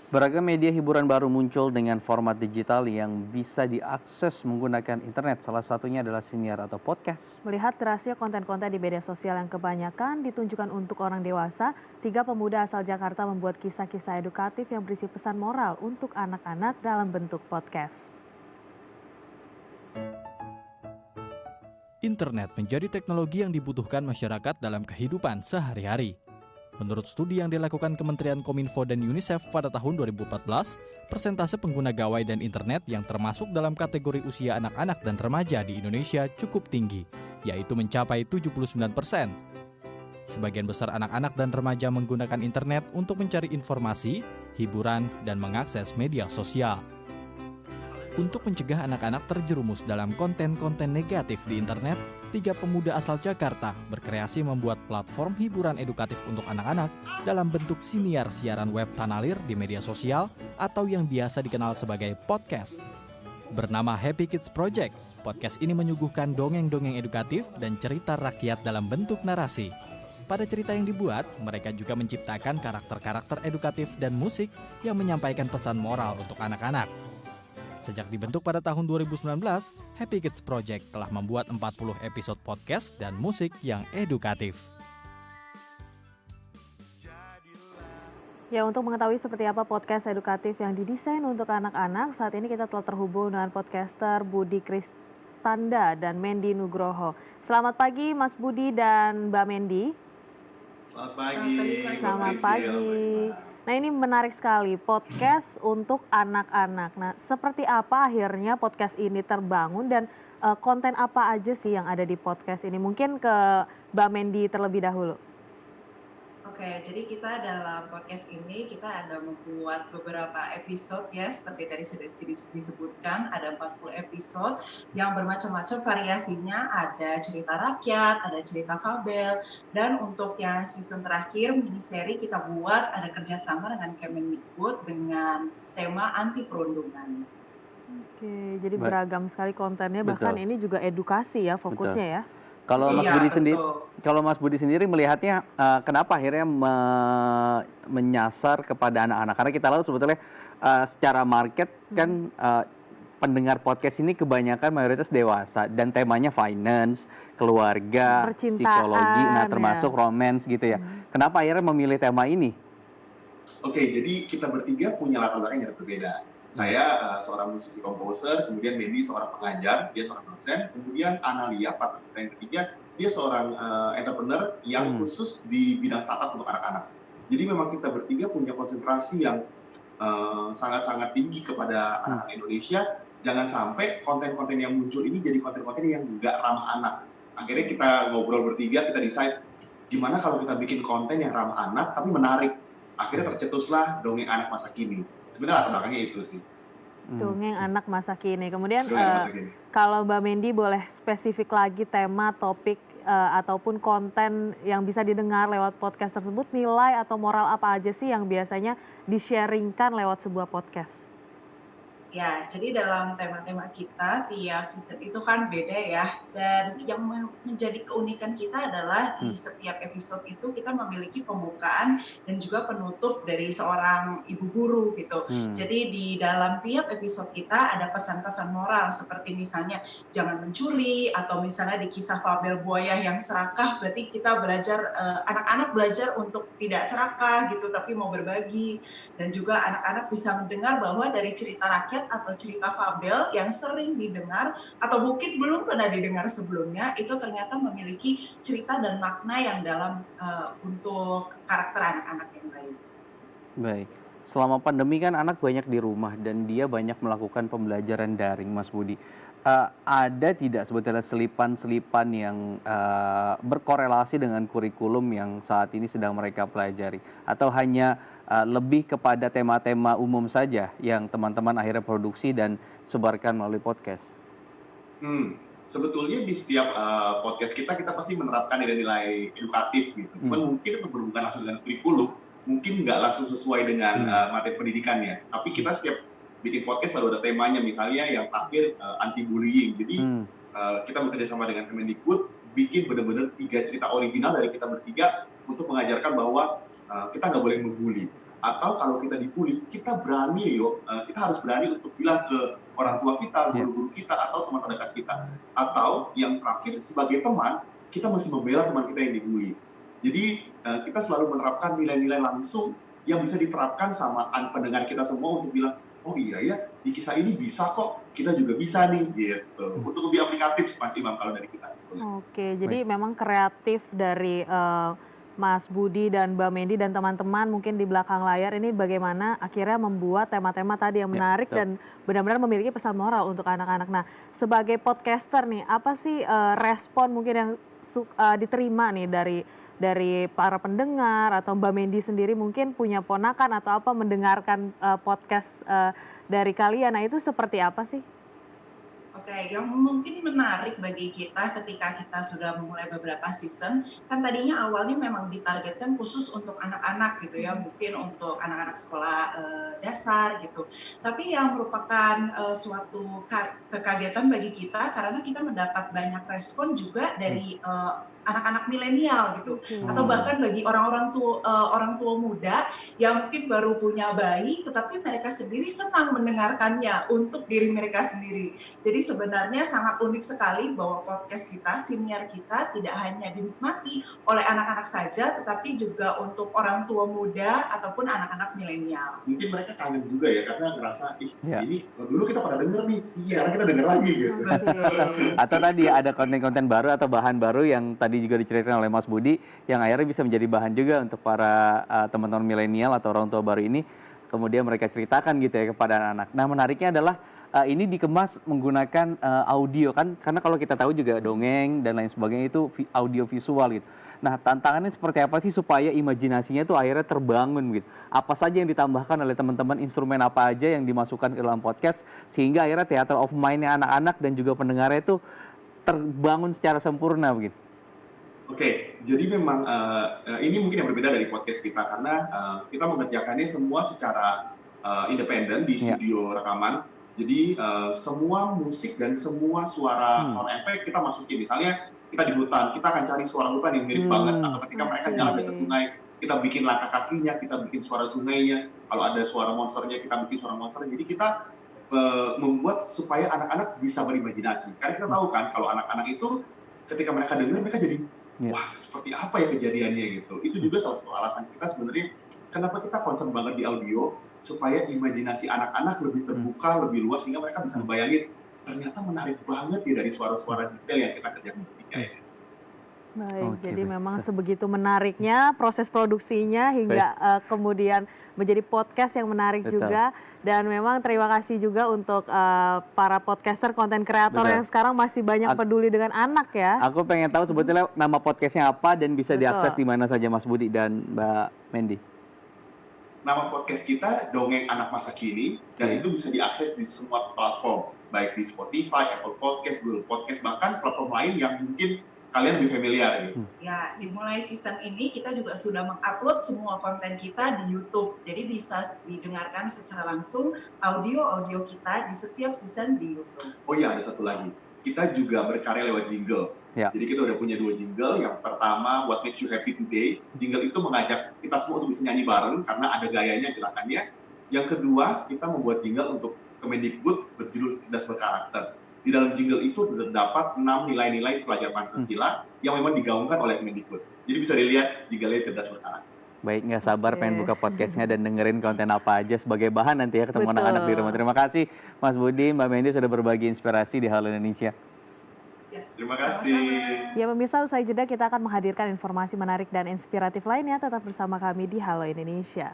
Beragam media hiburan baru muncul dengan format digital yang bisa diakses menggunakan internet. Salah satunya adalah siniar atau podcast. Melihat derasnya konten-konten di media sosial yang kebanyakan ditunjukkan untuk orang dewasa, 3 pemuda asal Jakarta membuat kisah-kisah edukatif yang berisi pesan moral untuk anak-anak dalam bentuk podcast. Internet menjadi teknologi yang dibutuhkan masyarakat dalam kehidupan sehari-hari. Menurut studi yang dilakukan Kementerian Kominfo dan UNICEF pada tahun 2014, persentase pengguna gawai dan internet yang termasuk dalam kategori usia anak-anak dan remaja di Indonesia cukup tinggi, yaitu mencapai 79%. Sebagian besar anak-anak dan remaja menggunakan internet untuk mencari informasi, hiburan, dan mengakses media sosial. Untuk mencegah anak-anak terjerumus dalam konten-konten negatif di internet, 3 pemuda asal Jakarta berkreasi membuat platform hiburan edukatif untuk anak-anak dalam bentuk siniar siaran web tanalir di media sosial atau yang biasa dikenal sebagai podcast. Bernama Happy Kids Project, podcast ini menyuguhkan dongeng-dongeng edukatif dan cerita rakyat dalam bentuk narasi. Pada cerita yang dibuat, mereka juga menciptakan karakter-karakter edukatif dan musik yang menyampaikan pesan moral untuk anak-anak. Sejak dibentuk pada tahun 2019, Happy Kids Project telah membuat 40 episode podcast dan musik yang edukatif. Ya, untuk mengetahui seperti apa podcast edukatif yang didesain untuk anak-anak, saat ini kita telah terhubung dengan podcaster Budi Kristanda dan Mendy Nugroho. Selamat pagi Mas Budi dan Mbak Mendy. Selamat pagi. Selamat pagi. Nah, ini menarik sekali, podcast untuk anak-anak. Nah, seperti apa akhirnya podcast ini terbangun dan konten apa aja sih yang ada di podcast ini? Mungkin ke Mbak Mendy terlebih dahulu. Oke, jadi kita dalam podcast ini kita ada membuat beberapa episode ya, seperti tadi sudah disebutkan, ada 40 episode yang bermacam-macam variasinya, ada cerita rakyat, ada cerita fabel, dan untuk yang season terakhir mini seri kita buat ada kerjasama dengan Kemendikbud dengan tema anti perundungan. Oke, jadi beragam sekali kontennya, bahkan Betul. ini juga edukasi ya fokusnya ya. Kalau Mas Iya, Budi betul. sendiri, kalau Mas Budi sendiri melihatnya kenapa akhirnya menyasar kepada anak-anak? Karena kita tahu sebetulnya secara market kan pendengar podcast ini kebanyakan mayoritas dewasa dan temanya finance, keluarga, Percintaan, psikologi, nah ya. termasuk romance gitu ya. Kenapa akhirnya memilih tema ini? Oke, jadi kita bertiga punya latar belakang yang berbeda. Saya seorang musisi komposer, kemudian Mendy seorang pengajar, dia seorang dosen, kemudian Analia, partner kita yang ketiga, dia seorang entrepreneur yang khusus di bidang startup untuk anak-anak. Jadi memang kita bertiga punya konsentrasi yang sangat-sangat tinggi kepada anak-anak Indonesia. Jangan sampai konten-konten yang muncul ini jadi konten-konten yang nggak ramah anak. Akhirnya kita ngobrol bertiga, kita decide gimana kalau kita bikin konten yang ramah anak tapi menarik. Akhirnya tercetuslah dongeng anak masa kini. Sebenarnya latar belakangnya itu sih. Dongeng anak masa kini. Kemudian Dongeng anak masa kini. kalau Mbak Mendy boleh spesifik lagi tema, topik, ataupun konten yang bisa didengar lewat podcast tersebut, nilai atau moral apa aja sih yang biasanya di-sharingkan lewat sebuah podcast? Ya, jadi dalam tema-tema kita tiap season itu kan beda ya. Dan yang menjadi keunikan kita adalah di setiap episode itu kita memiliki pembukaan dan juga penutup dari seorang ibu guru gitu. Jadi di dalam tiap episode kita ada pesan-pesan moral seperti misalnya jangan mencuri, atau misalnya di kisah fabel buaya yang serakah, berarti kita belajar, anak-anak belajar untuk tidak serakah gitu tapi mau berbagi. Dan juga anak-anak bisa mendengar bahwa dari cerita rakyat atau cerita fabel yang sering didengar atau mungkin belum pernah didengar sebelumnya, itu ternyata memiliki cerita dan makna yang dalam untuk karakter anak-anak yang lain. Baik. Selama pandemi kan anak banyak di rumah dan dia banyak melakukan pembelajaran daring, Mas Budi. Ada tidak sebetulnya selipan-selipan yang berkorelasi dengan kurikulum yang saat ini sedang mereka pelajari? Atau hanya lebih kepada tema-tema umum saja yang teman-teman akhirnya produksi dan sebarkan melalui podcast? Sebetulnya di setiap podcast kita pasti menerapkan nilai-nilai edukatif gitu. Cuman mungkin untuk berhubungan langsung dengan kurikulum, mungkin nggak langsung sesuai dengan materi pendidikannya. Tapi kita setiap bikin podcast selalu ada temanya, misalnya yang terakhir anti bullying. Jadi kita bekerja sama dengan Kemendikbud, bikin benar-benar 3 cerita original dari kita bertiga untuk mengajarkan bahwa kita nggak boleh membuli. Atau kalau kita dibully, kita berani kita harus berani untuk bilang ke orang tua kita, guru-guru kita, atau teman terdekat kita. Atau yang terakhir, sebagai teman, kita masih membela teman kita yang dibully. Jadi kita selalu menerapkan nilai-nilai langsung yang bisa diterapkan sama pendengar kita semua untuk bilang, oh iya ya, di kisah ini bisa kok, kita juga bisa nih, gitu. Untuk lebih aplikatif, Mas Imam, kalau dari kita. Oke, jadi memang kreatif dari Mas Budi dan Mbak Mendy dan teman-teman mungkin di belakang layar ini bagaimana akhirnya membuat tema-tema tadi yang menarik dan benar-benar memiliki pesan moral untuk anak-anak. Nah, sebagai podcaster nih, apa sih respon mungkin yang diterima nih dari para pendengar atau Mbak Mendy sendiri mungkin punya ponakan atau apa mendengarkan podcast dari kalian. Nah, itu seperti apa sih? Oke, yang mungkin menarik bagi kita ketika kita sudah memulai beberapa season, kan tadinya awalnya memang ditargetkan khusus untuk anak-anak gitu ya, mungkin untuk anak-anak sekolah dasar gitu. Tapi yang merupakan suatu kekagetan bagi kita karena kita mendapat banyak respon juga dari anak-anak milenial gitu, atau bahkan bagi orang tua muda yang mungkin baru punya bayi, tetapi mereka sendiri senang mendengarkannya untuk diri mereka sendiri. Jadi sebenarnya sangat unik sekali bahwa podcast kita, siniar kita tidak hanya dinikmati oleh anak-anak saja, tetapi juga untuk orang tua muda ataupun anak-anak milenial. Mungkin mereka kangen juga ya, karena ngerasa, ini dulu kita pada denger nih, sekarang kita denger lagi gitu. Atau tadi ada konten-konten baru atau bahan baru yang tadi juga diceritakan oleh Mas Budi, yang akhirnya bisa menjadi bahan juga untuk para teman-teman milenial atau orang tua baru ini, kemudian mereka ceritakan gitu ya kepada anak-anak. Nah, menariknya adalah ini dikemas menggunakan audio kan, karena kalau kita tahu juga dongeng dan lain sebagainya itu audio visual gitu. Nah, tantangannya seperti apa sih supaya imajinasinya tuh akhirnya terbangun gitu? Apa saja yang ditambahkan oleh teman-teman, instrumen apa aja yang dimasukkan ke dalam podcast sehingga akhirnya theater of mind-nya anak-anak dan juga pendengarnya itu terbangun secara sempurna begitu? Oke, jadi memang ini mungkin yang berbeda dari podcast kita karena kita mengerjakannya semua secara independen di studio rekaman. Jadi semua musik dan semua suara efek kita masukin. Misalnya kita di hutan, kita akan cari suara hutan yang mirip banget. Atau ketika mereka jalan dekat sungai, kita bikin langkah kakinya, kita bikin suara sungainya. Kalau ada suara monsternya, kita bikin suara monsternya. Jadi kita membuat supaya anak-anak bisa berimajinasi. Karena kita tahu kan, kalau anak-anak itu ketika mereka dengar, mereka jadi wah, seperti apa ya kejadiannya gitu. Itu juga salah satu alasan kita sebenarnya kenapa kita concern banget di audio, supaya imajinasi anak-anak lebih terbuka, lebih luas, sehingga mereka bisa membayangin, ternyata menarik banget ya dari suara-suara detail yang kita kerjakan bertiga ya. Baik, jadi memang sebegitu menariknya proses produksinya hingga kemudian menjadi podcast yang menarik juga. Dan memang terima kasih juga untuk para podcaster, konten kreator yang sekarang masih banyak peduli dengan anak ya. Aku pengen tahu sebetulnya nama podcastnya apa dan bisa diakses di mana saja Mas Budi dan Mbak Mendy. Nama podcast kita Dongeng Anak Masa Kini, dan itu bisa diakses di semua platform, baik di Spotify, Apple Podcast, Google Podcast, bahkan platform lain yang mungkin kalian lebih familiar gitu. Ya, dimulai season ini kita juga sudah mengupload semua konten kita di YouTube. Jadi bisa didengarkan secara langsung audio kita di setiap season di YouTube. Oh iya, ada satu lagi. Kita juga berkarya lewat jingle. Jadi kita udah punya 2 jingle. Yang pertama, What Makes You Happy Today. Jingle itu mengajak kita semua untuk bisa nyanyi bareng karena ada gayanya, gerakannya. Yang kedua, kita membuat jingle untuk Kemendikbud berjudul Cerdas Berkarakter. Di dalam jingle itu terdapat 6 nilai-nilai pelajaran Pancasila yang memang digaungkan oleh Kemendikbud. Jadi bisa dilihat jingle-nya Cerdas Berkarakter. Baik, nggak sabar pengen buka podcastnya dan dengerin konten apa aja sebagai bahan nanti ya ketemu anak-anak di rumah. Terima kasih Mas Budi, Mbak Mendy sudah berbagi inspirasi di Halo Indonesia. Ya, terima kasih. Ya pemirsa, usai jeda kita akan menghadirkan informasi menarik dan inspiratif lainnya. Tetap bersama kami di Halo Indonesia.